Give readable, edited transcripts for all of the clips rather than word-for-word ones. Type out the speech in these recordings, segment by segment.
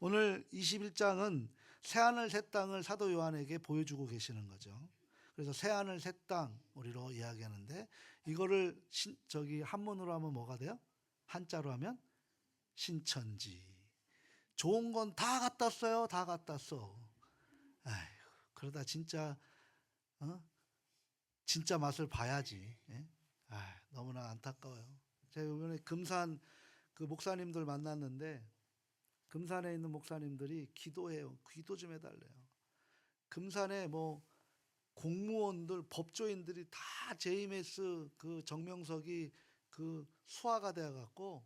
오늘 21장은 새하늘 새 땅을 사도 요한에게 보여주고 계시는 거죠. 그래서 새하늘 새 땅 우리로 이야기하는데 이거를 한문으로 하면 뭐가 돼요? 한자로 하면 신천지. 좋은 건 다 갖다 써요. 다 갖다 써. 아휴, 그러다 진짜 진짜 맛을 봐야지. 예? 너무나 안타까워요. 제가 이번에 금산 그 목사님들 만났는데 금산에 있는 목사님들이 기도해요. 기도 좀 해달래요. 금산에 뭐 공무원들, 법조인들이 다 JMS 그 정명석이 그 수화가 돼갖고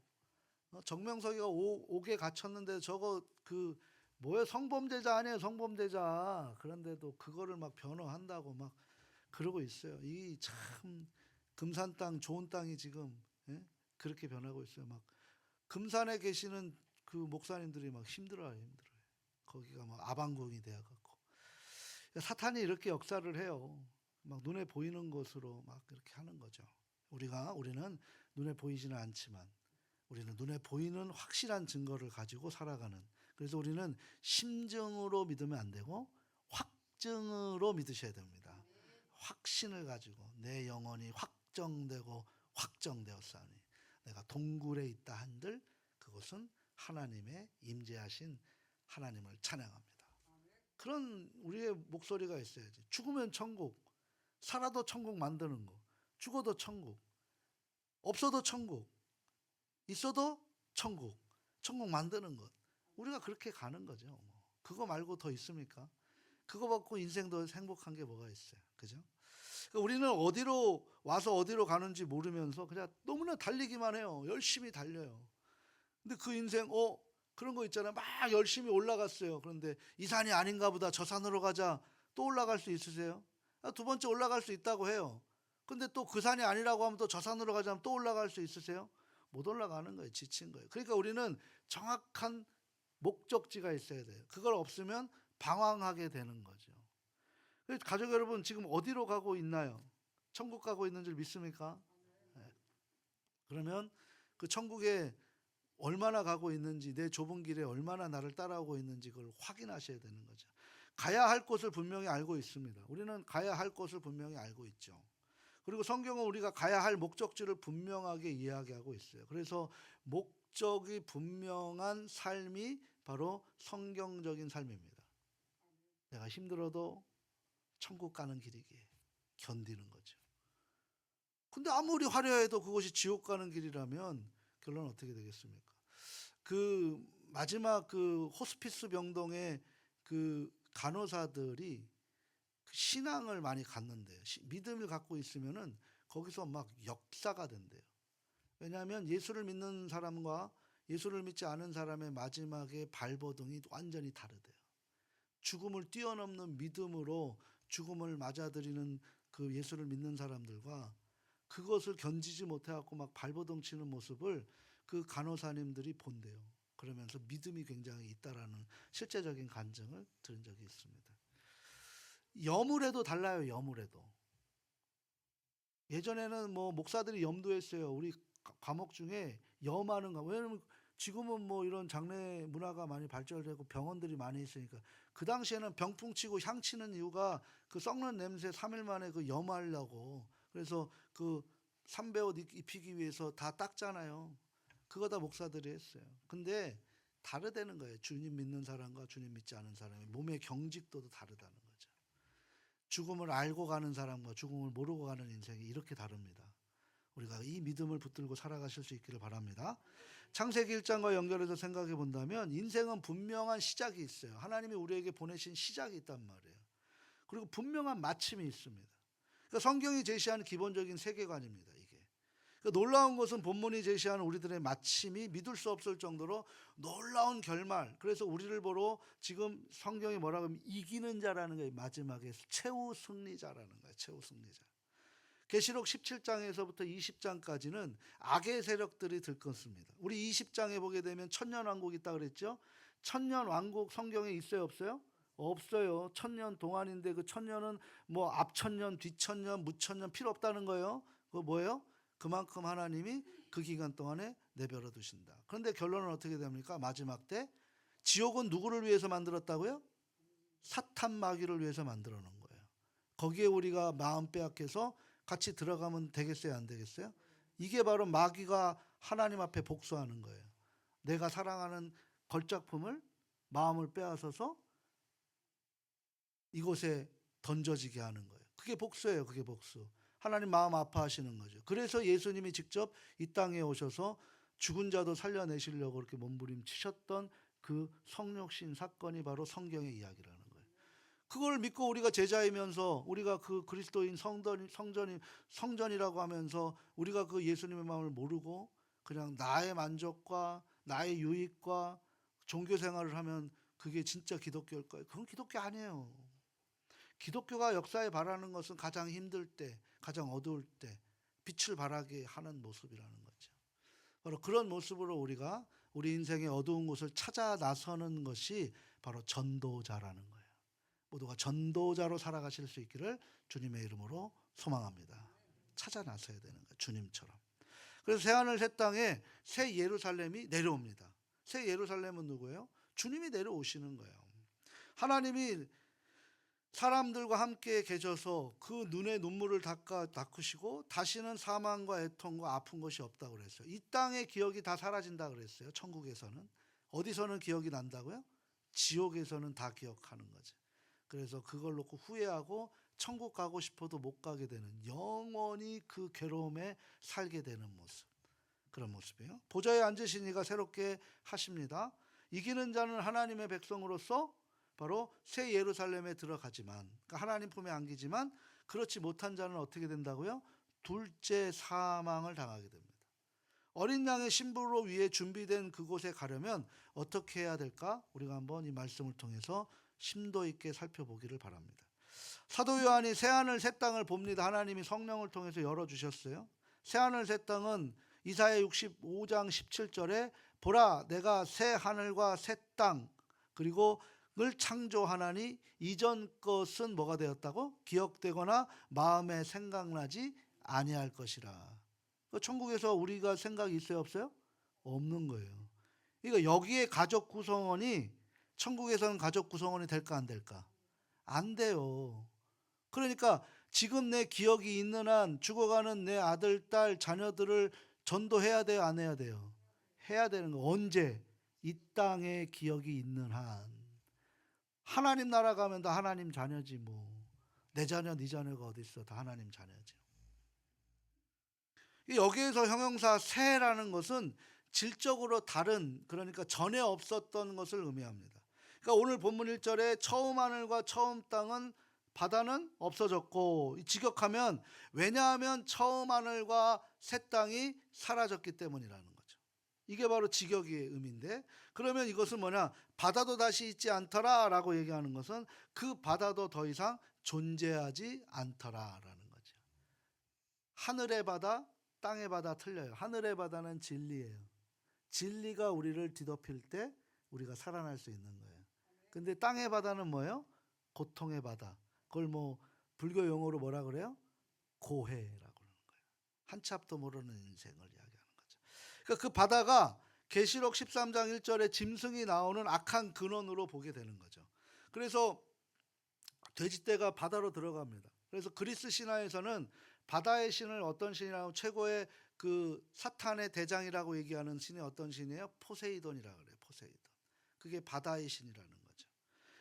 정명석이가 옥에 갇혔는데 저거 그 뭐야 성범죄자 아니에요 성범죄자. 그런데도 그거를 막 변호한다고 막 그러고 있어요. 이 참 금산 땅 좋은 땅이 지금 그렇게 변하고 있어요. 막 금산에 계시는 그 목사님들이 막 힘들어요. 거기가 막 아방궁이 되어갖고 사탄이 이렇게 역사를 해요. 막 눈에 보이는 것으로 막 그렇게 하는 거죠. 우리는 눈에 보이지는 않지만 우리는 눈에 보이는 확실한 증거를 가지고 살아가는. 그래서 우리는 심증으로 믿으면 안 되고 확증으로 믿으셔야 됩니다. 확신을 가지고 내 영혼이 확정되고 확정되었사니 내가 동굴에 있다 한들 그것은 하나님의 임재하신 하나님을 찬양합니다. 그런 우리의 목소리가 있어야지. 죽으면 천국, 살아도 천국 만드는 거, 죽어도 천국, 없어도 천국, 있어도 천국, 천국 만드는 것. 우리가 그렇게 가는 거죠. 그거 말고 더 있습니까? 그거 받고 인생도 행복한 게 뭐가 있어요. 그죠? 그러니까 우리는 어디로 와서 어디로 가는지 모르면서 그냥 너무나 달리기만 해요. 열심히 달려요. 근데 그 인생 그런 거 있잖아요. 막 열심히 올라갔어요. 그런데 이 산이 아닌가 보다 저 산으로 가자. 또 올라갈 수 있으세요? 두 번째 올라갈 수 있다고 해요. 근데 또 그 산이 아니라고 하면 또 저 산으로 가자면 또 올라갈 수 있으세요? 못 올라가는 거예요. 지친 거예요. 그러니까 우리는 정확한 목적지가 있어야 돼요. 그걸 없으면 방황하게 되는 거죠. 가족 여러분 지금 어디로 가고 있나요? 천국 가고 있는 줄 믿습니까? 네. 그러면 그 천국에 얼마나 가고 있는지 내 좁은 길에 얼마나 나를 따라오고 있는지 그걸 확인하셔야 되는 거죠. 가야 할 곳을 분명히 알고 있습니다. 우리는 가야 할 곳을 분명히 알고 있죠. 그리고 성경은 우리가 가야 할 목적지를 분명하게 이야기하고 있어요. 그래서 목적이 분명한 삶이 바로 성경적인 삶입니다. 내가 힘들어도 천국 가는 길이기에 견디는 거죠. 근데 아무리 화려해도 그것이 지옥 가는 길이라면 결론은 어떻게 되겠습니까? 그 마지막 그 호스피스 병동의 그 간호사들이 그 신앙을 많이 갖는데요. 믿음을 갖고 있으면은 거기서 막 역사가 된대요. 왜냐하면 예수를 믿는 사람과 예수를 믿지 않은 사람의 마지막에 발버둥이 완전히 다르대요. 죽음을 뛰어넘는 믿음으로 죽음을 맞아들이는 그 예수를 믿는 사람들과 그것을 견디지 못해갖고 막 발버둥 치는 모습을 그 간호사님들이 본대요. 그러면서 믿음이 굉장히 있다라는 실제적인 간증을 들은 적이 있습니다. 여물에도 달라요. 여물에도. 예전에는 뭐 목사들이 염두했어요. 우리 과목 중에 염하는 거. 왜냐면 지금은 뭐 이런 장례 문화가 많이 발전되고 병원들이 많이 있으니까 그 당시에는 병풍 치고 향 치는 이유가 그 썩는 냄새 3일 만에 그 염하려고. 그래서 그 삼배옷 입히기 위해서 다 닦잖아요. 그거 다 목사들이 했어요. 근데 다르다는 거예요. 주님 믿는 사람과 주님 믿지 않은 사람의 몸의 경직도도 다르다는 거죠. 죽음을 알고 가는 사람과 죽음을 모르고 가는 인생이 이렇게 다릅니다. 우리가 이 믿음을 붙들고 살아가실 수 있기를 바랍니다. 창세기 1장과 연결해서 생각해 본다면 인생은 분명한 시작이 있어요. 하나님이 우리에게 보내신 시작이 있단 말이에요. 그리고 분명한 마침이 있습니다. 그러니까 성경이 제시하는 기본적인 세계관입니다. 이게. 그러니까 놀라운 것은 본문이 제시하는 우리들의 마침이 믿을 수 없을 정도로 놀라운 결말. 그래서 우리를 보러 지금 성경이 뭐라고 하면 이기는 자라는 거예요. 마지막에 최후 승리자라는 거예요. 최후 승리자. 계시록 17장에서부터 20장까지는 악의 세력들이 들끓습니다. 우리 20장에 보게 되면 천년왕국이 있다고 그랬죠. 천년왕국 성경에 있어요 없어요? 없어요. 천년 동안인데 그 천년은 뭐 앞천년 뒤천년 무천년 필요 없다는 거예요. 그거 뭐예요? 그만큼 하나님이 그 기간 동안에 내버려 두신다. 그런데 결론은 어떻게 됩니까? 마지막 때 지옥은 누구를 위해서 만들었다고요? 사탄 마귀를 위해서 만들어 놓은 거예요. 거기에 우리가 마음 빼앗겨서 같이 들어가면 되겠어요, 안 되겠어요? 이게 바로 마귀가 하나님 앞에 복수하는 거예요. 내가 사랑하는 걸작품을 마음을 빼앗아서 이곳에 던져지게 하는 거예요. 그게 복수예요. 그게 복수. 하나님 마음 아파하시는 거죠. 그래서 예수님이 직접 이 땅에 오셔서 죽은 자도 살려내시려고 그렇게 몸부림치셨던 그 성육신 사건이 바로 성경의 이야기라는 거예요. 그걸 믿고 우리가 제자이면서 우리가 그 그리스도인 성전이라고 하면서 우리가 그 예수님의 마음을 모르고 그냥 나의 만족과 나의 유익과 종교 생활을 하면 그게 진짜 기독교일까요? 그건 기독교 아니에요. 기독교가 역사에 바라는 것은 가장 힘들 때, 가장 어두울 때 빛을 발하게 하는 모습이라는 거죠. 바로 그런 모습으로 우리가 우리 인생의 어두운 곳을 찾아 나서는 것이 바로 전도자라는 거예요. 모두가 전도자로 살아가실 수 있기를 주님의 이름으로 소망합니다. 찾아 나서야 되는 거예요. 주님처럼. 그래서 새하늘 새 땅에 새 예루살렘이 내려옵니다. 새 예루살렘은 누구예요? 주님이 내려오시는 거예요. 하나님이 사람들과 함께 계셔서 그 눈에 눈물을 닦으시고 다시는 사망과 애통과 아픈 것이 없다고 그랬어요. 이 땅의 기억이 다 사라진다고 그랬어요. 천국에서는. 어디서는 기억이 난다고요? 지옥에서는 다 기억하는 거죠. 그래서 그걸 놓고 후회하고 천국 가고 싶어도 못 가게 되는, 영원히 그 괴로움에 살게 되는 모습, 그런 모습이에요. 보좌에 앉으신 이가 새롭게 하십니다. 이기는 자는 하나님의 백성으로서 바로 새 예루살렘에 들어가지만, 그러니까 하나님 품에 안기지만 그렇지 못한 자는 어떻게 된다고요? 둘째 사망을 당하게 됩니다. 어린 양의 신부로 위에 준비된 그곳에 가려면 어떻게 해야 될까? 우리가 한번 이 말씀을 통해서 심도 있게 살펴보기를 바랍니다. 사도 요한이 새하늘 새 땅을 봅니다. 하나님이 성령을 통해서 열어주셨어요. 새하늘 새 땅은 이사야 65장 17절에 보라 내가 새 하늘과 새 땅 그리고 을 창조하나니 이전 것은 뭐가 되었다고? 기억되거나 마음에 생각나지 아니할 것이라. 천국에서 우리가 생각이 있어요, 없어요? 없는 거예요. 그러니까 여기에 가족 구성원이 천국에서는 가족 구성원이 될까 안 될까? 안 돼요. 그러니까 지금 내 기억이 있는 한 죽어가는 내 아들, 딸, 자녀들을 전도해야 돼요, 안 해야 돼요? 해야 되는 거. 언제? 이 땅에 기억이 있는 한. 하나님 나라 가면 다 하나님 자녀지 뭐. 내 자녀, 네 자녀가 어디 있어? 다 하나님 자녀지. 여기에서 형용사 새라는 것은 질적으로 다른, 그러니까 전에 없었던 것을 의미합니다. 그러니까 오늘 본문 1절에 처음 하늘과 처음 땅은 바다는 없어졌고, 직역하면 왜냐하면 처음 하늘과 새 땅이 사라졌기 때문이라는 거죠. 이게 바로 직역의 의미인데, 그러면 이것은 뭐냐? 바다도 다시 있지 않더라 라고 얘기하는 것은 그 바다도 더 이상 존재하지 않더라라는 거죠. 하늘의 바다, 땅의 바다 틀려요. 하늘의 바다는 진리예요. 진리가 우리를 뒤덮일 때 우리가 살아날 수 있는 거예요. 근데 땅의 바다는 뭐예요? 고통의 바다. 그걸 뭐 불교 용어로 뭐라 그래요? 고해라고 그러는 거예요. 한치 앞도 모르는 인생을 이야기하는 거죠. 그러니까 그 바다가 계시록 13장 1절에 짐승이 나오는 악한 근원으로 보게 되는 거죠. 그래서 돼지떼가 바다로 들어갑니다. 그래서 그리스 신화에서는 바다의 신을 어떤 신이라고, 최고의 그 사탄의 대장이라고 얘기하는 신이 어떤 신이에요? 포세이돈이라고 그래요. 포세이돈. 그게 바다의 신이라는 거죠.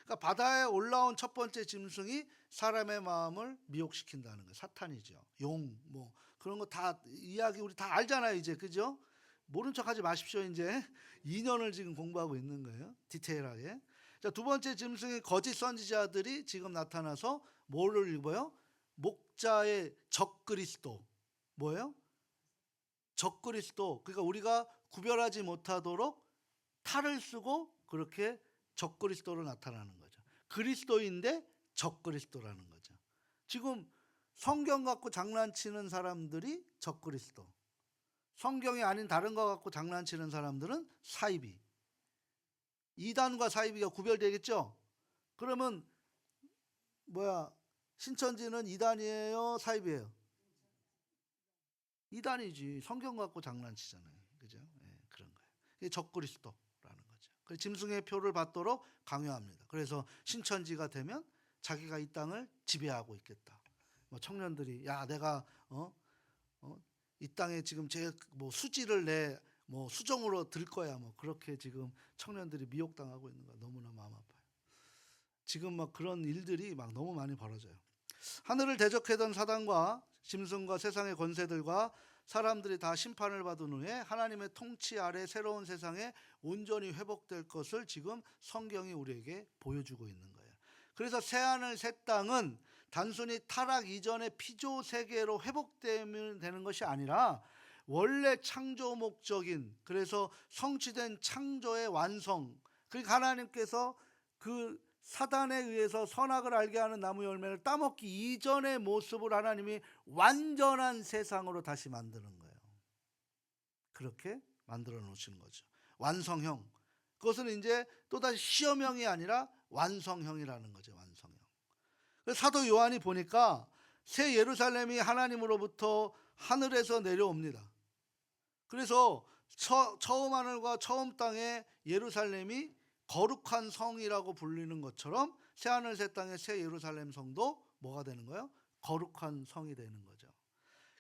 그러니까 바다에 올라온 첫 번째 짐승이 사람의 마음을 미혹시킨다는 거예요. 사탄이죠. 용, 뭐 그런 거 다 이야기 우리 다 알잖아요, 이제. 그죠? 모른 척하지 마십시오. 이제 2년을 지금 공부하고 있는 거예요. 디테일하게. 자, 두 번째 짐승의 거짓 선지자들이 지금 나타나서 뭐를 입어요? 목자의 적그리스도. 뭐예요? 적그리스도. 그러니까 우리가 구별하지 못하도록 탈을 쓰고 그렇게 적그리스도로 나타나는 거죠. 그리스도인데 적그리스도라는 거죠. 지금 성경 갖고 장난치는 사람들이 적그리스도, 성경이 아닌 다른 거 갖고 장난치는 사람들은 사이비. 이단과 사이비가 구별되겠죠? 그러면 뭐야, 신천지는 이단이에요, 사이비예요? 이단이지. 성경 갖고 장난치잖아요. 그죠? 네, 그런 거예요. 이게 적그리스도라는 거죠. 짐승의 표를 받도록 강요합니다. 그래서 신천지가 되면 자기가 이 땅을 지배하고 있겠다. 뭐 청년들이 야 내가 이 땅에 지금 제 뭐 수지를 내 뭐 수종으로 들 거야 뭐 그렇게 지금 청년들이 미혹당하고 있는 거야. 너무나 마음 아파요. 지금 막 그런 일들이 막 너무 많이 벌어져요. 하늘을 대적하던 사단과 짐승과 세상의 권세들과 사람들이 다 심판을 받은 후에 하나님의 통치 아래 새로운 세상에 온전히 회복될 것을 지금 성경이 우리에게 보여주고 있는 거예요. 그래서 새하늘 새 땅은 단순히 타락 이전의 피조 세계로 회복되면 되는 것이 아니라 원래 창조 목적인, 그래서 성취된 창조의 완성, 그러니까 하나님께서 그 사단에 의해서 선악을 알게 하는 나무 열매를 따먹기 이전의 모습을 하나님이 완전한 세상으로 다시 만드는 거예요. 그렇게 만들어 놓으신 거죠. 완성형. 그것은 이제 또다시 시험형이 아니라 완성형이라는 거죠. 완성형. 그래서 사도 요한이 보니까 새 예루살렘이 하나님으로부터 하늘에서 내려옵니다. 그래서 처음 하늘과 처음 땅의 예루살렘이 거룩한 성이라고 불리는 것처럼 새하늘 새 땅의 새 예루살렘 성도 뭐가 되는 거예요? 거룩한 성이 되는 거죠.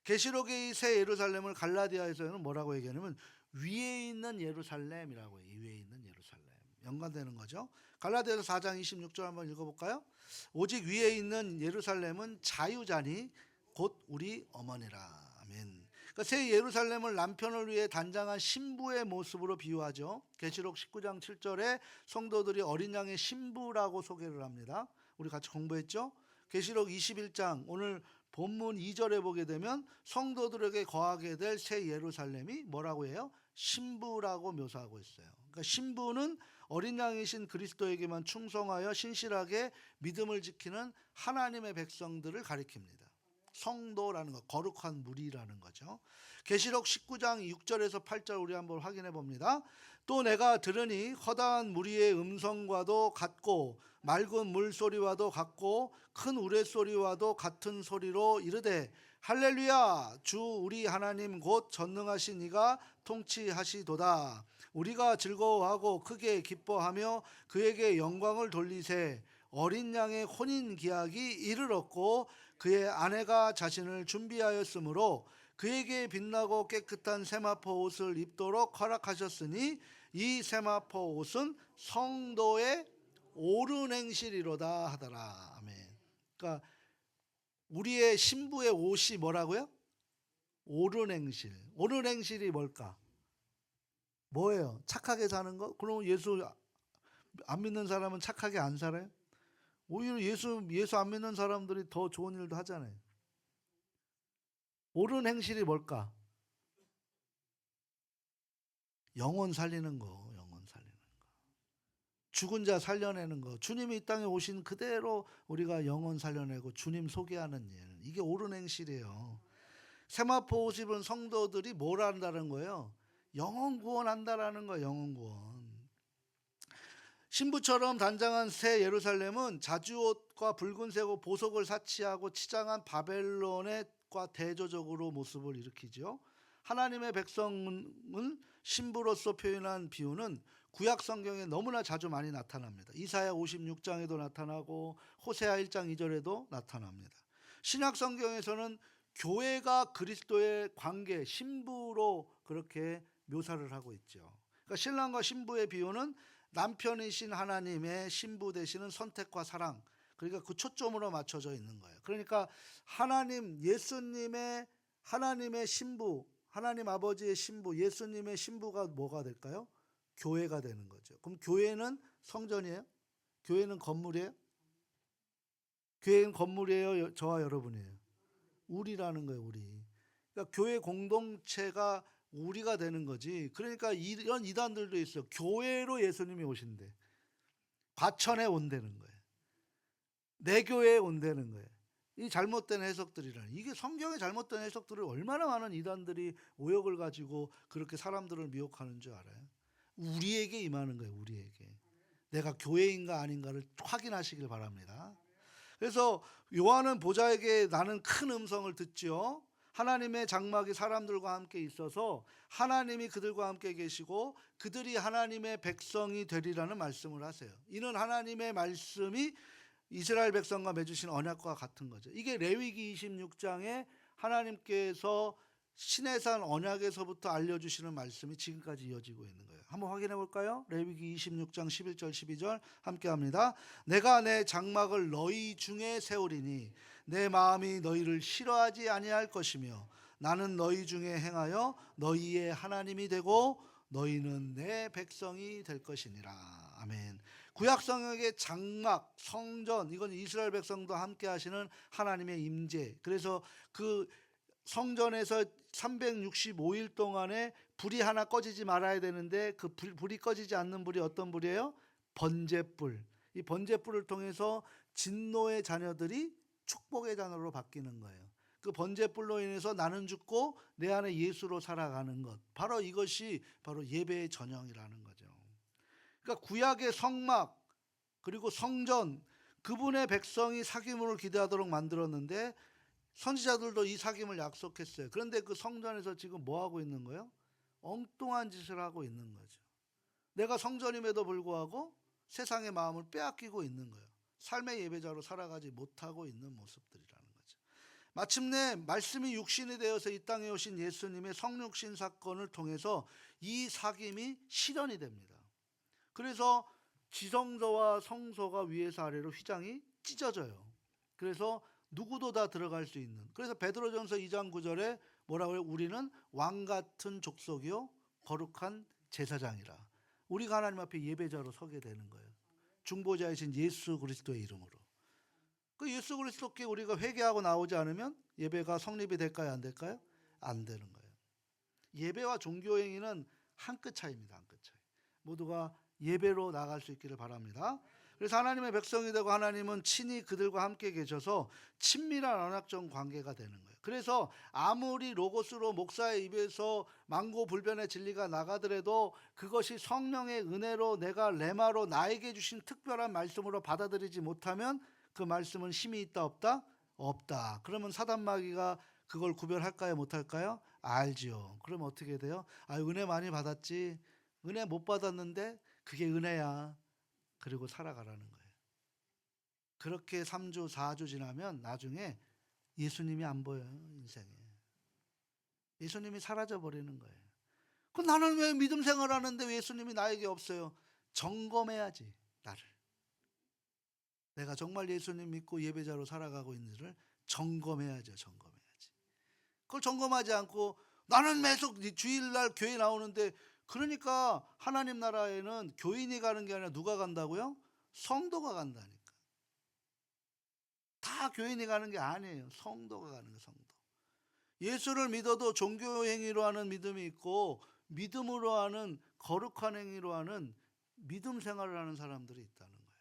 계시록의 이 새 예루살렘을 갈라디아에서는 뭐라고 얘기하냐면 위에 있는 예루살렘이라고 해요. 위에 있는 예루살렘. 연관되는 거죠. 갈라디아서 4장 26절 한번 읽어볼까요? 오직 위에 있는 예루살렘은 자유자니 곧 우리 어머니라. 아멘. 그러니까 새 예루살렘을 남편을 위해 단장한 신부의 모습으로 비유하죠. 계시록 19장 7절에 성도들이 어린 양의 신부라고 소개를 합니다. 우리 같이 공부했죠. 계시록 21장 오늘 본문 2절에 보게 되면 성도들에게 거하게 될 새 예루살렘이 뭐라고 해요? 신부라고 묘사하고 있어요. 그러니까 신부는 어린 양이신 그리스도에게만 충성하여 신실하게 믿음을 지키는 하나님의 백성들을 가리킵니다. 성도라는 것, 거룩한 무리라는 거죠. 계시록 19장 6절에서 8절 우리 한번 확인해 봅니다. 또 내가 들으니 허다한 무리의 음성과도 같고 맑은 물소리와도 같고 큰 우레소리와도 같은 소리로 이르되 할렐루야 주 우리 하나님 곧 전능하신 이가 통치하시도다. 우리가 즐거워하고 크게 기뻐하며 그에게 영광을 돌리세. 어린 양의 혼인 기약이 이르렀고 그의 아내가 자신을 준비하였으므로 그에게 빛나고 깨끗한 세마포 옷을 입도록 허락하셨으니 이 세마포 옷은 성도의 옳은 행실이로다 하더라. 아멘. 그러니까 우리의 신부의 옷이 뭐라고요? 옳은 행실. 옳은 행실이 뭘까? 뭐예요? 착하게 사는 거? 그럼 예수 안 믿는 사람은 착하게 안 살아요? 오히려 예수 안 믿는 사람들이 더 좋은 일도 하잖아요. 옳은 행실이 뭘까? 영혼 살리는 거, 영혼 살리는 거. 죽은 자 살려내는 거. 주님이 이 땅에 오신 그대로 우리가 영혼 살려내고 주님 소개하는 일. 이게 옳은 행실이에요. 세마포 옷 입은 성도들이 뭘 한다는 거예요? 영혼 구원한다라는 거예요. 영혼 구원. 신부처럼 단장한 새 예루살렘은 자주옷과 붉은색 옷 보석을 사치하고 치장한 바벨론과 대조적으로 모습을 일으키죠. 하나님의 백성을 신부로서 표현한 비유는 구약 성경에 너무나 자주 많이 나타납니다. 이사야 56장에도 나타나고 호세아 1장 2절에도 나타납니다. 신약 성경에서는 교회가 그리스도의 관계, 신부로 그렇게 묘사를 하고 있죠. 그러니까 신랑과 신부의 비유는 남편이신 하나님의 신부 되시는 선택과 사랑, 그러니까 그 초점으로 맞춰져 있는 거예요. 그러니까 예수님의 하나님의 신부, 하나님 아버지의 신부, 예수님의 신부가 뭐가 될까요? 교회가 되는 거죠. 그럼 교회는 성전이에요? 교회는 건물이에요? 교회는 건물이에요? 저와 여러분이에요? 우리라는 거예요, 우리. 그러니까 교회 공동체가 우리가 되는 거지. 그러니까 이런 이단들도 있어요. 교회로 예수님이 오신대. 과천에 온다는 거예요. 내 교회에 온다는 거예요. 이 잘못된 해석들이라는. 이게 성경의 잘못된 해석들을 얼마나 많은 이단들이 오역을 가지고 그렇게 사람들을 미혹하는 줄 알아요? 우리에게 임하는 거예요. 우리에게. 내가 교회인가 아닌가를 확인하시길 바랍니다. 그래서 요한은 보좌에게 나는 큰 음성을 듣지요. 하나님의 장막이 사람들과 함께 있어서 하나님이 그들과 함께 계시고 그들이 하나님의 백성이 되리라는 말씀을 하세요. 이는 하나님의 말씀이 이스라엘 백성과 맺으신 언약과 같은 거죠. 이게 레위기 26장에 하나님께서 시내산 언약에서부터 알려주시는 말씀이 지금까지 이어지고 있는 거예요. 한번 확인해 볼까요? 레위기 26장 11절 12절 함께 합니다. 내가 내 장막을 너희 중에 세우리니 내 마음이 너희를 싫어하지 아니할 것이며 나는 너희 중에 행하여 너희의 하나님이 되고 너희는 내 백성이 될 것이니라. 아멘. 구약성경의 장막, 성전, 이건 이스라엘 백성도 함께 하시는 하나님의 임재. 그래서 그 성전에서 365일 동안에 불이 하나 꺼지지 말아야 되는데 그 불이 꺼지지 않는 불이 어떤 불이에요? 번제불. 이 번제불을 통해서 진노의 자녀들이 축복의 자녀로 바뀌는 거예요. 그 번제불로 인해서 나는 죽고 내 안에 예수로 살아가는 것. 바로 이것이 바로 예배의 전형이라는 거죠. 그러니까 구약의 성막 그리고 성전, 그분의 백성이 사귐을 기대하도록 만들었는데 선지자들도 이 사귐을 약속했어요. 그런데 그 성전에서 지금 뭐 하고 있는 거예요? 엉뚱한 짓을 하고 있는 거죠. 내가 성전임에도 불구하고 세상의 마음을 빼앗기고 있는 거예요. 삶의 예배자로 살아가지 못하고 있는 모습들이라는 거죠. 마침내 말씀이 육신이 되어서 이 땅에 오신 예수님의 성육신 사건을 통해서 이 사귐이 실현이 됩니다. 그래서 지성소와 성소가 위에서 아래로 휘장이 찢어져요. 그래서 누구도 다 들어갈 수 있는. 그래서 베드로전서 2장 9절에 뭐라고 해요? 우리는 왕 같은 족속이요 거룩한 제사장이라. 우리가 하나님 앞에 예배자로 서게 되는 거예요. 중보자이신 예수 그리스도의 이름으로. 그 예수 그리스도께 우리가 회개하고 나오지 않으면 예배가 성립이 될까요? 안 될까요? 안 되는 거예요. 예배와 종교행위는 한 끗 차이입니다. 한 끗 차이. 모두가 예배로 나갈 수 있기를 바랍니다. 그래서 하나님의 백성이 되고 하나님은 친히 그들과 함께 계셔서 친밀한 언약적 관계가 되는 거예요. 그래서 아무리 로고스로 목사의 입에서 망고불변의 진리가 나가더라도 그것이 성령의 은혜로 내가 레마로 나에게 주신 특별한 말씀으로 받아들이지 못하면 그 말씀은 힘이 있다 없다? 없다. 그러면 사단마귀가 그걸 구별할까요? 못할까요? 알지요. 그럼 어떻게 돼요? 은혜 많이 받았지. 은혜 못 받았는데 그게 은혜야. 그리고 살아가라는 거예요. 그렇게 3주 4주 지나면 나중에 예수님이 안 보여요. 인생에. 예수님이 사라져 버리는 거예요. 그럼 나는 왜 믿음 생활하는데 왜 예수님이 나에게 없어요? 점검해야지. 나를. 내가 정말 예수님 믿고 예배자로 살아가고 있는지를 점검해야죠. 점검해야지. 그걸 점검하지 않고 나는 매속 주일날 교회 나오는데, 그러니까 하나님 나라에는 교인이 가는 게 아니라 누가 간다고요? 성도가 간다니까. 다 교인이 가는 게 아니에요. 성도가 가는 거예요. 성도. 예수를 믿어도 종교 행위로 하는 믿음이 있고 믿음으로 하는 거룩한 행위로 하는 믿음 생활을 하는 사람들이 있다는 거예요.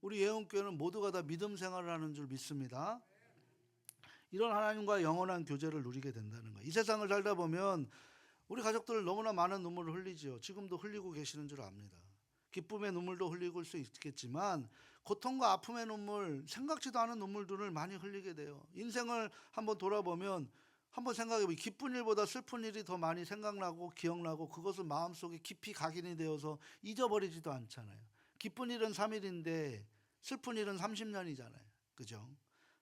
우리 예언교회는 모두가 다 믿음 생활을 하는 줄 믿습니다. 이런 하나님과 영원한 교제를 누리게 된다는 거예요. 이 세상을 살다 보면 우리 가족들 너무나 많은 눈물을 흘리지요. 지금도 흘리고 계시는 줄 압니다. 기쁨의 눈물도 흘릴 수 있겠지만 고통과 아픔의 눈물, 생각지도 않은 눈물들을 많이 흘리게 돼요. 인생을 한번 돌아보면 한번 생각해보면 기쁜 일보다 슬픈 일이 더 많이 생각나고 기억나고 그것을 마음속에 깊이 각인이 되어서 잊어버리지도 않잖아요. 기쁜 일은 3일인데 슬픈 일은 30년이잖아요. 그죠?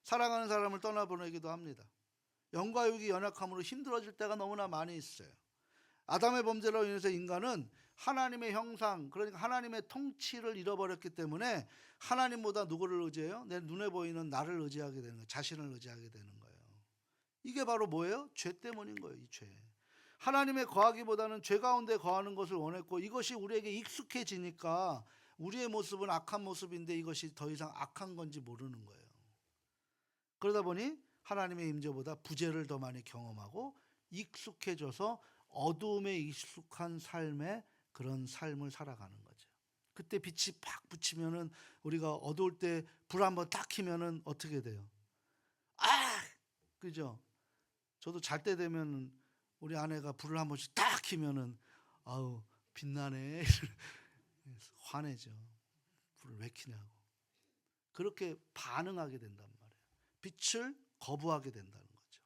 사랑하는 사람을 떠나보내기도 합니다. 영과 육이 연약함으로 힘들어질 때가 너무나 많이 있어요. 아담의 범죄로 인해서 인간은 하나님의 형상, 그러니까 하나님의 통치를 잃어버렸기 때문에 하나님보다 누구를 의지해요? 내 눈에 보이는 나를 의지하게 되는 거예요. 자신을 의지하게 되는 거예요. 이게 바로 뭐예요? 죄 때문인 거예요. 이 죄. 하나님의 거하기보다는 죄 가운데 거하는 것을 원했고 이것이 우리에게 익숙해지니까 우리의 모습은 악한 모습인데 이것이 더 이상 악한 건지 모르는 거예요. 그러다 보니 하나님의 임재보다 부재를 더 많이 경험하고 익숙해져서 어두움에 익숙한 삶의 그런 삶을 살아가는 거죠. 그때 빛이 팍 붙이면은 우리가 어두울 때 불 한번 딱 켜면은 어떻게 돼요? 그죠? 저도 잘 때 되면 우리 아내가 불을 한 번씩 딱 켜면은 아우 빛나네 화내죠. 불을 왜 켜냐고. 그렇게 반응하게 된단 말이에요. 빛을 거부하게 된다는 거죠.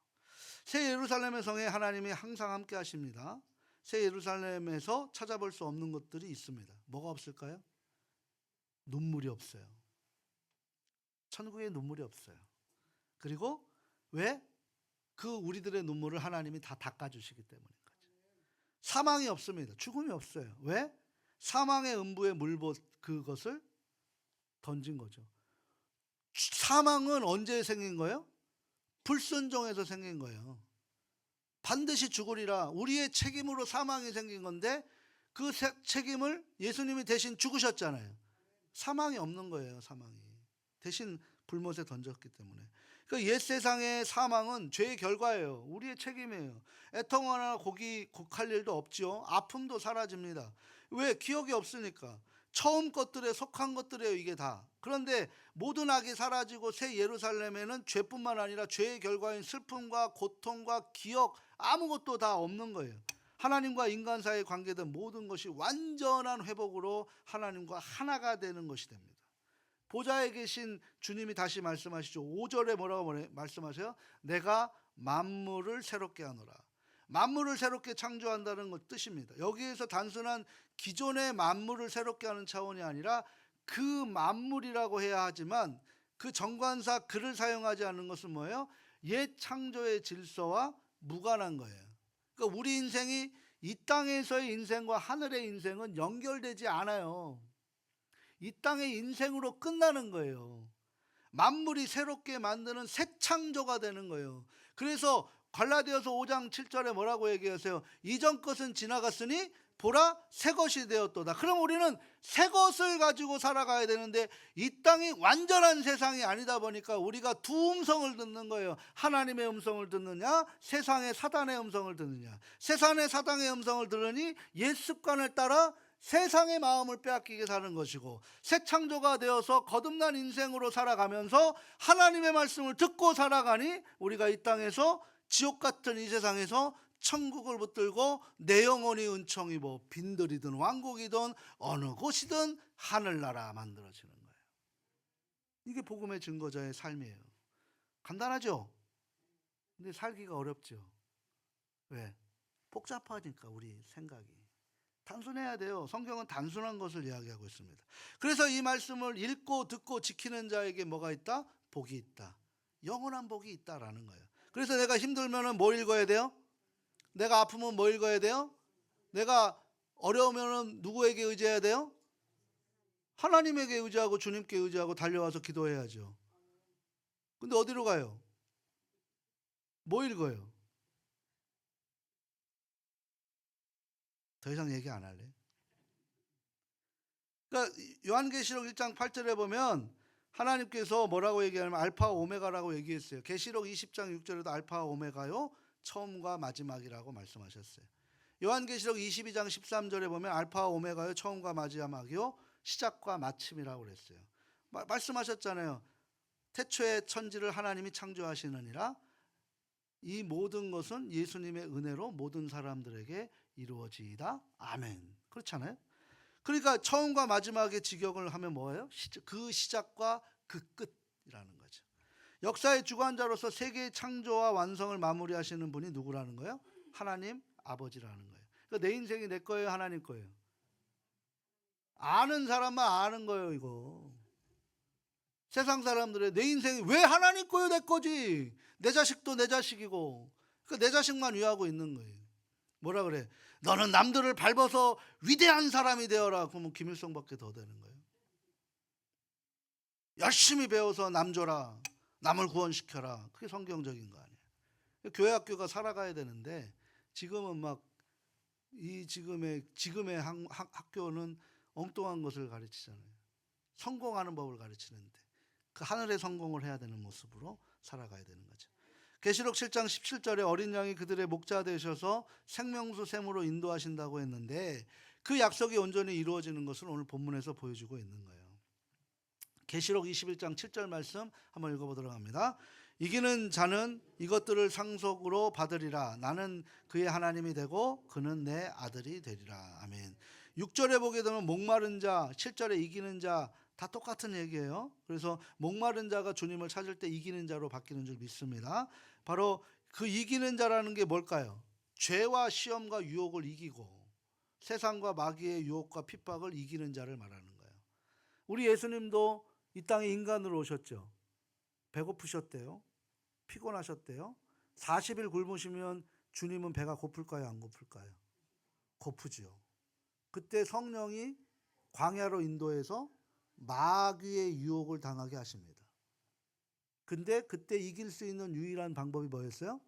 새 예루살렘의 성에 하나님이 항상 함께 하십니다. 새 예루살렘에서 찾아볼 수 없는 것들이 있습니다. 뭐가 없을까요? 눈물이 없어요. 천국에 눈물이 없어요. 그리고 왜? 그 우리들의 눈물을 하나님이 다 닦아주시기 때문인 거죠. 사망이 없습니다. 죽음이 없어요. 왜? 사망의 음부에 그것을 던진 거죠. 사망은 언제 생긴 거예요? 불순종에서 생긴 거예요. 반드시 죽으리라. 우리의 책임으로 사망이 생긴 건데 그 책임을 예수님이 대신 죽으셨잖아요. 사망이 없는 거예요. 사망이. 대신 불못에 던졌기 때문에. 그 옛 세상의 사망은 죄의 결과예요. 우리의 책임이에요. 애통하나 곡할 일도 없지요. 아픔도 사라집니다. 왜? 기억이 없으니까. 처음 것들에 속한 것들이에요. 이게 다. 그런데 모든 악이 사라지고 새 예루살렘에는 죄뿐만 아니라 죄의 결과인 슬픔과 고통과 기억 아무것도 다 없는 거예요. 하나님과 인간 사이의 관계된 모든 것이 완전한 회복으로 하나님과 하나가 되는 것이 됩니다. 보좌에 계신 주님이 다시 말씀하시죠. 5절에 뭐라고 말씀하세요? 내가 만물을 새롭게 하노라. 만물을 새롭게 창조한다는 것 뜻입니다. 여기에서 단순한 기존의 만물을 새롭게 하는 차원이 아니라 그 만물이라고 해야 하지만 그 정관사 그를 사용하지 않는 것은 뭐예요? 옛 창조의 질서와 무관한 거예요. 그러니까 우리 인생이 이 땅에서의 인생과 하늘의 인생은 연결되지 않아요. 이 땅의 인생으로 끝나는 거예요. 만물이 새롭게 만드는 새 창조가 되는 거예요. 그래서 갈라디아서 5장 7절에 뭐라고 얘기하세요? 이전 것은 지나갔으니 보라 새 것이 되었도다. 그럼 우리는 새 것을 가지고 살아가야 되는데 이 땅이 완전한 세상이 아니다 보니까 우리가 두 음성을 듣는 거예요. 하나님의 음성을 듣느냐, 세상의 사단의 음성을 듣느냐. 세상의 사단의 음성을 들으니 옛 습관을 따라 세상의 마음을 빼앗기게 사는 것이고, 새 창조가 되어서 거듭난 인생으로 살아가면서 하나님의 말씀을 듣고 살아가니 우리가 이 땅에서 지옥 같은 이 세상에서 천국을 붙들고 내 영혼이 은총이고 빈들이든 왕국이든 어느 곳이든 하늘나라 만들어지는 거예요. 이게 복음의 증거자의 삶이에요. 간단하죠? 근데 살기가 어렵죠. 왜? 복잡하니까 우리 생각이. 단순해야 돼요. 성경은 단순한 것을 이야기하고 있습니다. 그래서 이 말씀을 읽고 듣고 지키는 자에게 뭐가 있다? 복이 있다. 영원한 복이 있다라는 거예요. 그래서 내가 힘들면은 뭐 읽어야 돼요? 내가 아프면 뭐 읽어야 돼요? 내가 어려우면은 누구에게 의지해야 돼요? 하나님에게 의지하고 주님께 의지하고 달려와서 기도해야죠. 근데 어디로 가요? 뭐 읽어요? 더 이상 얘기 안 할래. 그러니까 요한계시록 1장 8절에 보면 하나님께서 뭐라고 얘기하냐면 알파와 오메가라고 얘기했어요. 계시록 20장 6절에도 알파와 오메가요 처음과 마지막이라고 말씀하셨어요. 요한계시록 22장 13절에 보면 알파와 오메가요 처음과 마지막이요 시작과 마침이라고 그랬어요. 말씀하셨잖아요. 태초에 천지를 하나님이 창조하시느니라. 이 모든 것은 예수님의 은혜로 모든 사람들에게 이루어지이다. 아멘. 그렇잖아요. 그러니까 처음과 마지막의 직역을 하면 뭐예요? 그 시작과 그 끝이라는 거죠. 역사의 주관자로서 세계의 창조와 완성을 마무리하시는 분이 누구라는 거예요? 하나님 아버지라는 거예요. 그러니까 내 인생이 내 거예요? 하나님 거예요? 아는 사람만 아는 거예요. 이거 세상 사람들의 내 인생이 왜 하나님 거예요? 내 거지. 내 자식도 내 자식이고 그러니까 내 자식만 위하고 있는 거예요. 뭐라 그래? 너는 남들을 밟아서 위대한 사람이 되어라. 그러면 김일성밖에 더 되는 거예요. 열심히 배워서 남 줘라. 남을 구원시켜라. 그게 성경적인 거 아니에요. 교회 학교가 살아가야 되는데 지금은 막 이 지금의 학교는 엉뚱한 것을 가르치잖아요. 성공하는 법을 가르치는데 그 하늘의 성공을 해야 되는 모습으로 살아가야 되는 거죠. 계시록 7장 17절에 어린 양이 그들의 목자 되셔서 생명수 샘으로 인도하신다고 했는데 그 약속이 온전히 이루어지는 것을 오늘 본문에서 보여주고 있는 거예요. 계시록 21장 7절 말씀 한번 읽어보도록 합니다. 이기는 자는 이것들을 상속으로 받으리라. 나는 그의 하나님이 되고 그는 내 아들이 되리라. 아멘. 6절에 보게 되면 목마른 자, 7절에 이기는 자 다 똑같은 얘기예요. 그래서 목마른 자가 주님을 찾을 때 이기는 자로 바뀌는 줄 믿습니다. 바로 그 이기는 자라는 게 뭘까요? 죄와 시험과 유혹을 이기고 세상과 마귀의 유혹과 핍박을 이기는 자를 말하는 거예요. 우리 예수님도 이 땅에 인간으로 오셨죠. 배고프셨대요. 피곤하셨대요. 40일 굶으시면 주님은 배가 고플까요? 안 고플까요? 고프죠. 그때 성령이 광야로 인도해서 마귀의 유혹을 당하게 하십니다. 근데 그때 이길 수 있는 유일한 방법이 뭐였어요?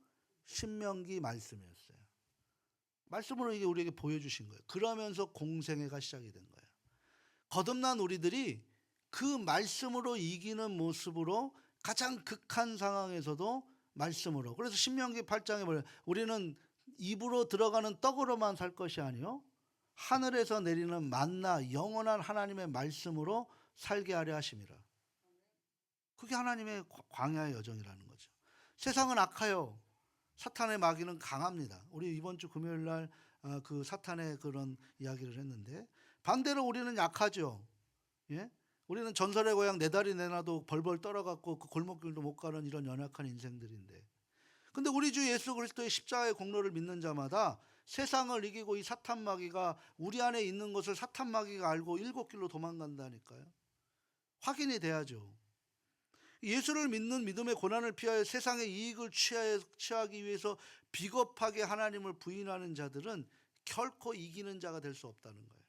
신명기 말씀이었어요. 말씀으로 이게 우리에게 보여주신 거예요. 그러면서 공생애가 시작이 된 거예요. 거듭난 우리들이 그 말씀으로 이기는 모습으로 가장 극한 상황에서도 말씀으로. 그래서 신명기 8장에 뭐래요? 우리는 입으로 들어가는 떡으로만 살 것이 아니요 하늘에서 내리는 만나 영원한 하나님의 말씀으로 살게 하려 하심이라. 그게 하나님의 광야의 여정이라는 거죠. 세상은 악하여 사탄의 마귀는 강합니다. 우리 이번 주 금요일 날 그 사탄의 그런 이야기를 했는데, 반대로 우리는 약하죠. 예? 우리는 전설의 고향 네 다리 내놔도 벌벌 떨어갖고 그 골목길도 못 가는 이런 연약한 인생들인데, 근데 우리 주 예수 그리스도의 십자가의 공로를 믿는 자마다 세상을 이기고 이 사탄 마귀가 우리 안에 있는 것을 사탄 마귀가 알고 일곱 길로 도망간다니까요. 확인이 돼야죠. 예수를 믿는 믿음의 고난을 피하여 세상의 이익을 취하기 위해서 비겁하게 하나님을 부인하는 자들은 결코 이기는 자가 될 수 없다는 거예요.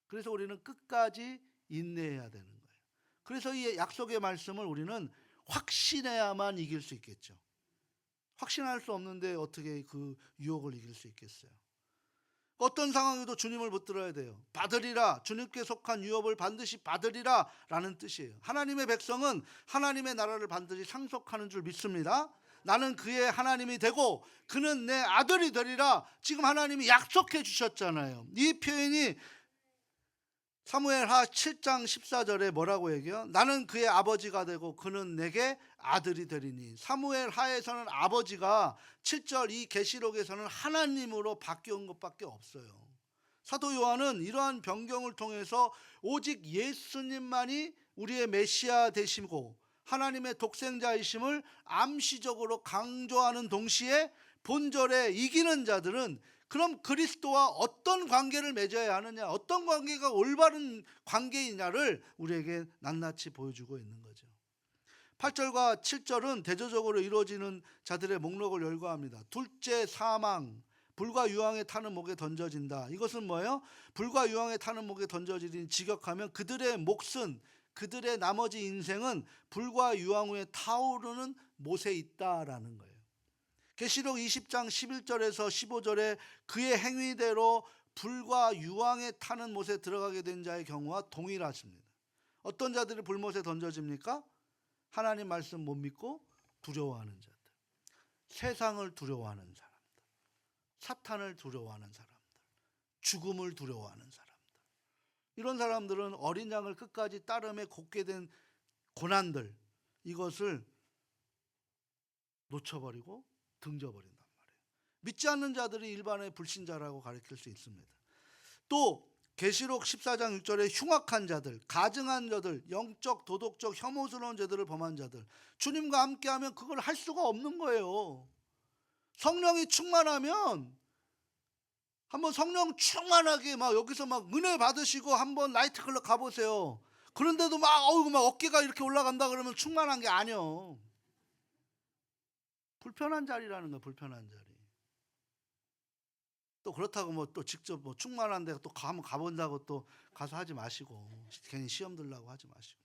그래서 우리는 끝까지 인내해야 되는 거예요. 그래서 이 약속의 말씀을 우리는 확신해야만 이길 수 있겠죠. 확신할 수 없는데 어떻게 그 유혹을 이길 수 있겠어요? 어떤 상황에도 주님을 붙들어야 돼요. 받으리라, 주님께 속한 유업을 반드시 받으리라 라는 뜻이에요. 하나님의 백성은 하나님의 나라를 반드시 상속하는 줄 믿습니다. 나는 그의 하나님이 되고 그는 내 아들이 되리라. 지금 하나님이 약속해 주셨잖아요. 이 표현이 사무엘하 7장 14절에 뭐라고 얘기해요? 나는 그의 아버지가 되고 그는 내게 아들이 되리니. 사무엘하에서는 아버지가 7절 이 계시록에서는 하나님으로 바뀌어온 것밖에 없어요. 사도 요한은 이러한 변경을 통해서 오직 예수님만이 우리의 메시아 되시고 하나님의 독생자이심을 암시적으로 강조하는 동시에 본절에 이기는 자들은 그럼 그리스도와 어떤 관계를 맺어야 하느냐, 어떤 관계가 올바른 관계이냐를 우리에게 낱낱이 보여주고 있는 거죠. 8절과 7절은 대조적으로 이루어지는 자들의 목록을 열거합니다. 둘째, 사망, 불과 유황에 타는 목에 던져진다. 이것은 뭐예요? 불과 유황에 타는 목에 던져지니 직역하면 그들의 몫은, 그들의 나머지 인생은 불과 유황 위에 타오르는 못에 있다라는 거예요. 계시록 20장 11절에서 15절에 그의 행위대로 불과 유황에 타는 못에 들어가게 된 자의 경우와 동일하십니다. 어떤 자들이 불못에 던져집니까? 하나님 말씀 못 믿고 두려워하는 자들, 세상을 두려워하는 사람들, 사탄을 두려워하는 사람들, 죽음을 두려워하는 사람들. 이런 사람들은 어린 양을 끝까지 따름에 곱게 된 고난들, 이것을 놓쳐버리고 등져버린단 말이에요. 믿지 않는 자들이 일반의 불신자라고 가르칠 수 있습니다. 또 계시록 14장 6절에 흉악한 자들, 가증한 자들, 영적, 도덕적, 혐오스러운 죄들을 범한 자들, 주님과 함께하면 그걸 할 수가 없는 거예요. 성령이 충만하면 한번 성령 충만하게 막 여기서 막 은혜 받으시고 한번 나이트클럽 가보세요. 그런데도 막 어깨가 이렇게 올라간다 그러면 충만한 게 아니요. 불편한 자리라는 거야, 불편한 자리. 또 그렇다고 뭐 또 직접 뭐 충만한 데 또 가본다고 또 가서 하지 마시고, 괜히 시험 들라고 하지 마시고.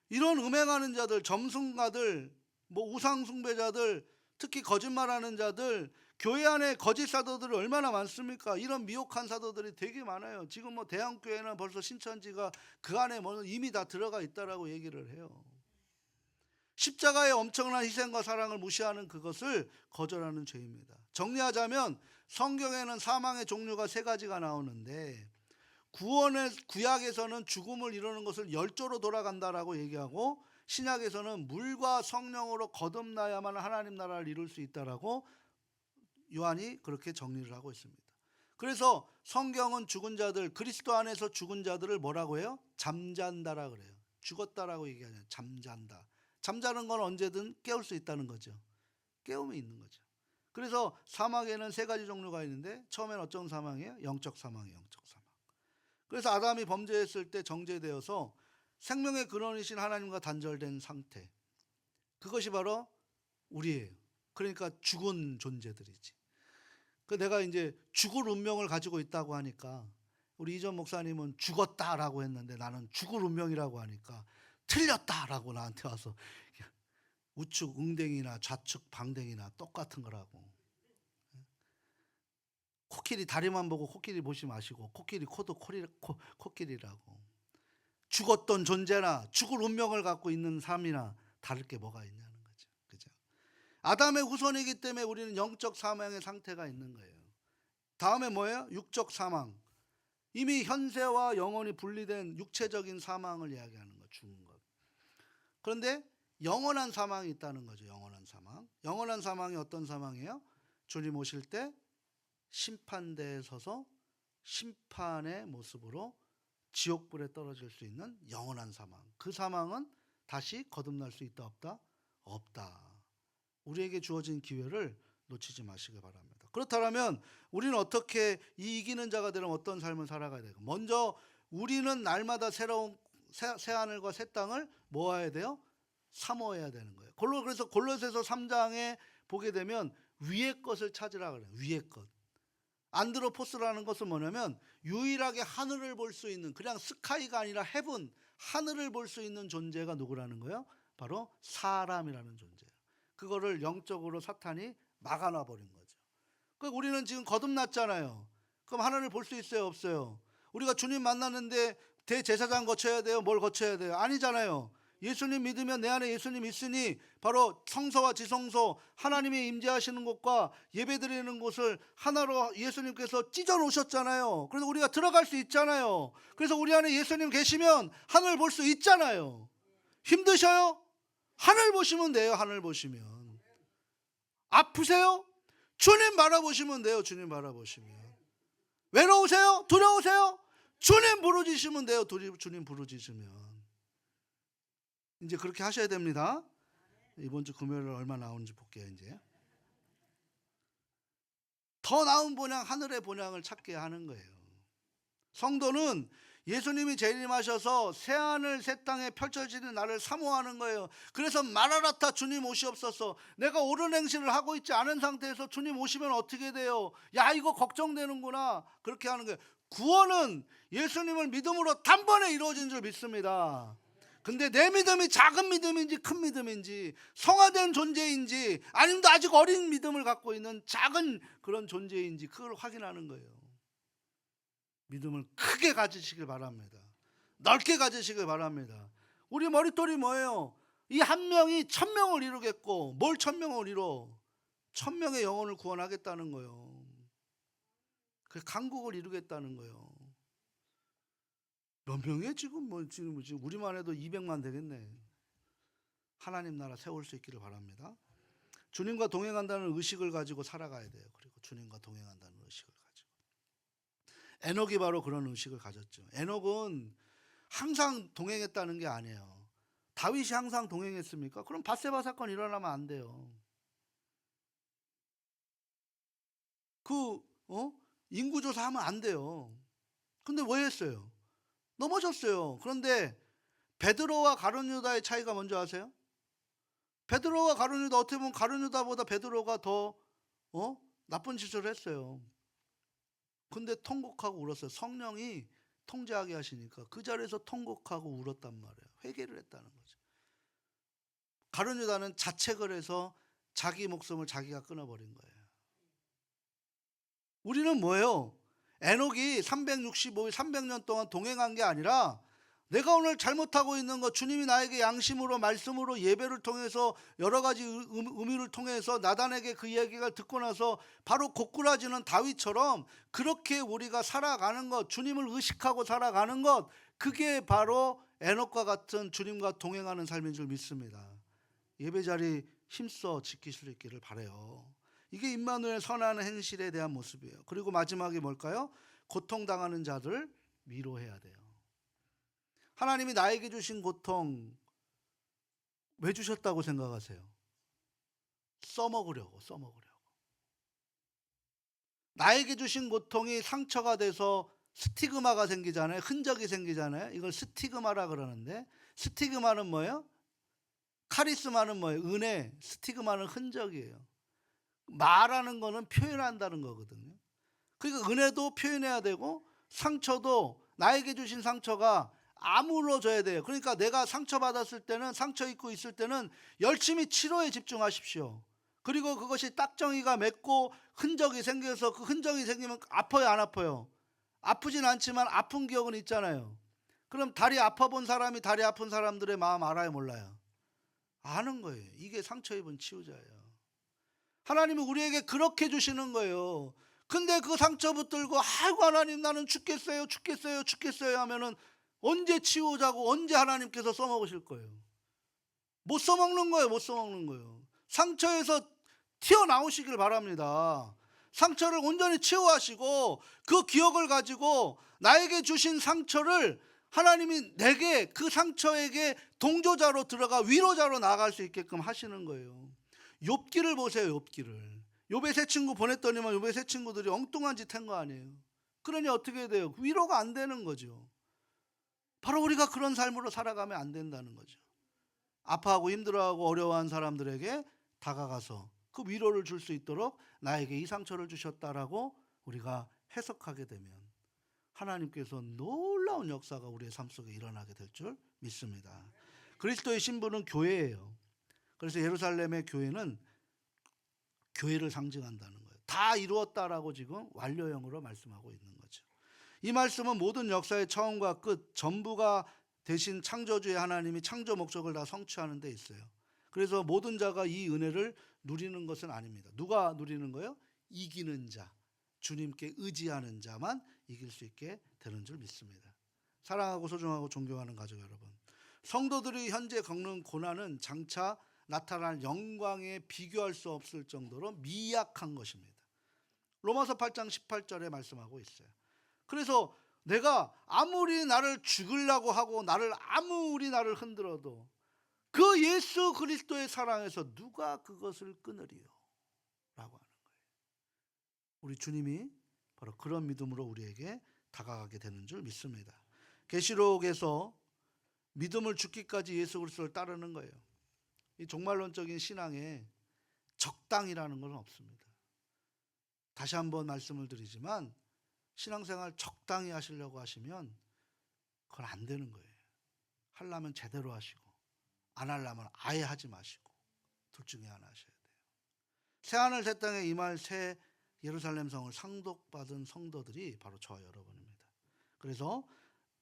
이런 음행하는 자들, 점순가들, 뭐 우상 숭배자들, 특히 거짓말하는 자들, 교회 안에 거짓 사도들이 얼마나 많습니까? 이런 미혹한 사도들이 되게 많아요. 지금 뭐 대형교회는 벌써 신천지가 그 안에 뭐 이미 다 들어가 있다라고 얘기를 해요. 십자가의 엄청난 희생과 사랑을 무시하는 그것을 거절하는 죄입니다. 정리하자면 성경에는 사망의 종류가 세 가지가 나오는데, 구약에서는 죽음을 이루는 것을 열조로 돌아간다라고 얘기하고, 신약에서는 물과 성령으로 거듭나야만 하나님 나라를 이룰 수 있다라고 요한이 그렇게 정리를 하고 있습니다. 그래서 성경은 죽은 자들, 그리스도 안에서 죽은 자들을 뭐라고 해요? 잠잔다라 그래요. 죽었다라고 얘기하냐, 잠잔다. 잠자는 건 언제든 깨울 수 있다는 거죠. 깨움이 있는 거죠. 그래서 사망에는 세 가지 종류가 있는데 처음엔 어떤 사망이에요? 영적 사망이에요. 영적 사망. 그래서 아담이 범죄했을 때 정죄되어서 생명의 근원이신 하나님과 단절된 상태. 그것이 바로 우리예요. 그러니까 죽은 존재들이지. 그 내가 이제 죽을 운명을 가지고 있다고 하니까 우리 이전 목사님은 죽었다라고 했는데 나는 죽을 운명이라고 하니까 틀렸다라고 나한테 와서 우측 응댕이나 좌측 방댕이나 똑같은 거라고. 코끼리 다리만 보고 코끼리 보지 마시고 코끼리 코도 코끼리라고. 죽었던 존재나 죽을 운명을 갖고 있는 삶이나 다를 게 뭐가 있냐는 거죠. 그죠? 아담의 후손이기 때문에 우리는 영적 사망의 상태가 있는 거예요. 다음에 뭐예요? 육적 사망. 이미 현세와 영원히 분리된 육체적인 사망을 이야기하는 거, 죽은 것. 그런데 영원한 사망이 있다는 거죠. 영원한 사망. 영원한 사망이 어떤 사망이에요? 주님 오실 때 심판대에 서서 심판의 모습으로 지옥불에 떨어질 수 있는 영원한 사망. 그 사망은 다시 거듭날 수 있다 없다? 없다. 우리에게 주어진 기회를 놓치지 마시기 바랍니다. 그렇다면 우리는 어떻게 이 이기는 자가 되려면 어떤 삶을 살아가야 돼요? 먼저 우리는 날마다 새로운 새하늘과 새 땅을 모아야 돼요? 사모해야 되는 거예요. 그래서 골로새서 3장에 보게 되면 위의 것을 찾으라 그래요. 위의 것. 안드로포스라는 것은 뭐냐면 유일하게 하늘을 볼 수 있는, 그냥 스카이가 아니라 헤븐, 하늘을 볼 수 있는 존재가 누구라는 거예요? 바로 사람이라는 존재예요. 그거를 영적으로 사탄이 막아놔 버린 거죠. 그러니까 우리는 지금 거듭났잖아요. 그럼 하늘을 볼 수 있어요, 없어요? 우리가 주님 만났는데 대제사장 거쳐야 돼요? 뭘 거쳐야 돼요? 아니잖아요. 예수님 믿으면 내 안에 예수님 있으니 바로 성소와 지성소, 하나님이 임재하시는 곳과 예배드리는 곳을 하나로 예수님께서 찢어 놓으셨잖아요. 그래서 우리가 들어갈 수 있잖아요. 그래서 우리 안에 예수님 계시면 하늘 볼 수 있잖아요. 힘드셔요? 하늘 보시면 돼요. 하늘 보시면. 아프세요? 주님 바라보시면 돼요. 주님 바라보시면. 외로우세요? 두려우세요? 주님 부르짖으시면 돼요. 주님 부르짖으면. 이제 그렇게 하셔야 됩니다. 이번 주 금요일에 얼마 나오는지 볼게요. 이제 더 나은 본향, 하늘의 본향을 찾게 하는 거예요. 성도는 예수님이 재림하셔서 새하늘 새 땅에 펼쳐지는 날을 사모하는 거예요. 그래서 마라나타 주님 오시옵소서. 내가 옳은 행실을 하고 있지 않은 상태에서 주님 오시면 어떻게 돼요? 야, 이거 걱정되는구나. 그렇게 하는 거예요. 구원은 예수님을 믿음으로 단번에 이루어진 줄 믿습니다. 근데 내 믿음이 작은 믿음인지 큰 믿음인지 성화된 존재인지 아니면 아직 어린 믿음을 갖고 있는 작은 그런 존재인지 그걸 확인하는 거예요. 믿음을 크게 가지시길 바랍니다. 넓게 가지시길 바랍니다. 우리 머릿돌이 뭐예요? 이 한 명이 1000명을 이루겠고, 뭘 1000명을 이뤄? 1000명의 영혼을 구원하겠다는 거예요. 그 강국을 이루겠다는 거예요. 몇 명이에요? 지금 우리만 해도 200만 되겠네. 하나님 나라 세울 수 있기를 바랍니다. 주님과 동행한다는 의식을 가지고 살아가야 돼요. 그리고 주님과 동행한다는 의식을 가지고. 에녹이 바로 그런 의식을 가졌죠. 에녹은 항상 동행했다는 게 아니에요. 다윗이 항상 동행했습니까? 그럼 밧세바 사건 일어나면 안 돼요. 인구조사하면 안 돼요. 근데 왜 했어요? 넘어졌어요. 그런데 베드로와 가룟유다의 차이가 뭔지 아세요? 베드로와 가룟유다, 어떻게 보면 가룟유다보다 베드로가 더 나쁜 짓을 했어요. 근데 통곡하고 울었어요. 성령이 통제하게 하시니까 그 자리에서 통곡하고 울었단 말이에요. 회개를 했다는 거죠. 가룟유다는 자책을 해서 자기 목숨을 자기가 끊어버린 거예요. 우리는 뭐예요? 에녹이 365일 300년 동안 동행한 게 아니라 내가 오늘 잘못하고 있는 것, 주님이 나에게 양심으로 말씀으로 예배를 통해서 여러 가지 의미를 통해서 나단에게 그 이야기를 듣고 나서 바로 고꾸라지는 다윗처럼 그렇게 우리가 살아가는 것, 주님을 의식하고 살아가는 것, 그게 바로 에녹과 같은 주님과 동행하는 삶인 줄 믿습니다. 예배 자리 힘써 지키실 수 있기를 바라요. 이게 임마누엘 선한 행실에 대한 모습이에요. 그리고 마지막에 뭘까요? 고통당하는 자들을 위로해야 돼요. 하나님이 나에게 주신 고통 왜 주셨다고 생각하세요? 써먹으려고. 나에게 주신 고통이 상처가 돼서 스티그마가 생기잖아요. 흔적이 생기잖아요. 이걸 스티그마라 그러는데, 스티그마는 뭐예요? 카리스마는 뭐예요? 은혜. 스티그마는 흔적이에요. 말하는 거는 표현한다는 거거든요. 그러니까 은혜도 표현해야 되고, 상처도 나에게 주신 상처가 아물어져야 돼요. 그러니까 내가 상처받았을 때는, 상처 입고 있을 때는 열심히 치료에 집중하십시오. 그리고 그것이 딱정이가 맺고 흔적이 생겨서, 그 흔적이 생기면 아파요, 안 아파요? 아프진 않지만 아픈 기억은 있잖아요. 그럼 다리 아파본 사람이 다리 아픈 사람들의 마음 알아요, 몰라요? 아는 거예요. 이게 상처 입은 치유자예요. 하나님은 우리에게 그렇게 주시는 거예요. 근데 그 상처 붙들고 아이고 하나님 나는 죽겠어요 하면은 언제 치우자고, 언제 하나님께서 써먹으실 거예요? 못 써먹는 거예요. 못 써먹는 거예요. 상처에서 튀어나오시길 바랍니다. 상처를 온전히 치유하시고 그 기억을 가지고 나에게 주신 상처를 하나님이 내게, 그 상처에게 동조자로 들어가 위로자로 나아갈 수 있게끔 하시는 거예요. 욥기를 보세요. 욥기를. 욥의 세 친구 보냈더니만 욥의 세 친구들이 엉뚱한 짓 한 거 아니에요. 그러니 어떻게 돼요? 위로가 안 되는 거죠. 바로 우리가 그런 삶으로 살아가면 안 된다는 거죠. 아파하고 힘들어하고 어려워한 사람들에게 다가가서 그 위로를 줄 수 있도록 나에게 이 상처를 주셨다라고 우리가 해석하게 되면 하나님께서 놀라운 역사가 우리의 삶 속에 일어나게 될 줄 믿습니다. 그리스도의 신부는 교회예요. 그래서 예루살렘의 교회는 교회를 상징한다는 거예요. 다 이루었다라고 지금 완료형으로 말씀하고 있는 거죠. 이 말씀은 모든 역사의 처음과 끝 전부가 대신 창조주의 하나님이 창조 목적을 다 성취하는 데 있어요. 그래서 모든 자가 이 은혜를 누리는 것은 아닙니다. 누가 누리는 거예요? 이기는 자, 주님께 의지하는 자만 이길 수 있게 되는 줄 믿습니다. 사랑하고 소중하고 존경하는 가족 여러분, 성도들이 현재 겪는 고난은 장차 나타날 영광에 비교할 수 없을 정도로 미약한 것입니다. 로마서 8장 18절에 말씀하고 있어요. 그래서 내가 아무리 나를 죽이려고 하고 아무리 나를 흔들어도 그 예수 그리스도의 사랑에서 누가 그것을 끊으리요? 라고 하는 거예요. 우리 주님이 바로 그런 믿음으로 우리에게 다가가게 되는 줄 믿습니다. 계시록에서 믿음을 죽기까지 예수 그리스도를 따르는 거예요. 이 종말론적인 신앙에 적당이라는 건 없습니다. 다시 한번 말씀을 드리지만 신앙생활 적당히 하시려고 하시면 그건 안 되는 거예요. 하려면 제대로 하시고 안 하려면 아예 하지 마시고 둘 중에 하나 하셔야 돼요. 새하늘 새 땅에 임할 새 예루살렘 성을 상속받은 성도들이 바로 저와 여러분입니다. 그래서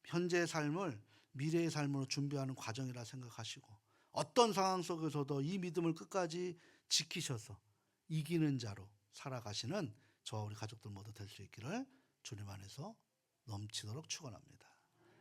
현재의 삶을 미래의 삶으로 준비하는 과정이라 생각하시고 어떤 상황 속에서도 이 믿음을 끝까지 지키셔서 이기는 자로 살아가시는 저와 우리 가족들 모두 될 수 있기를 주님 안에서 넘치도록 축원합니다.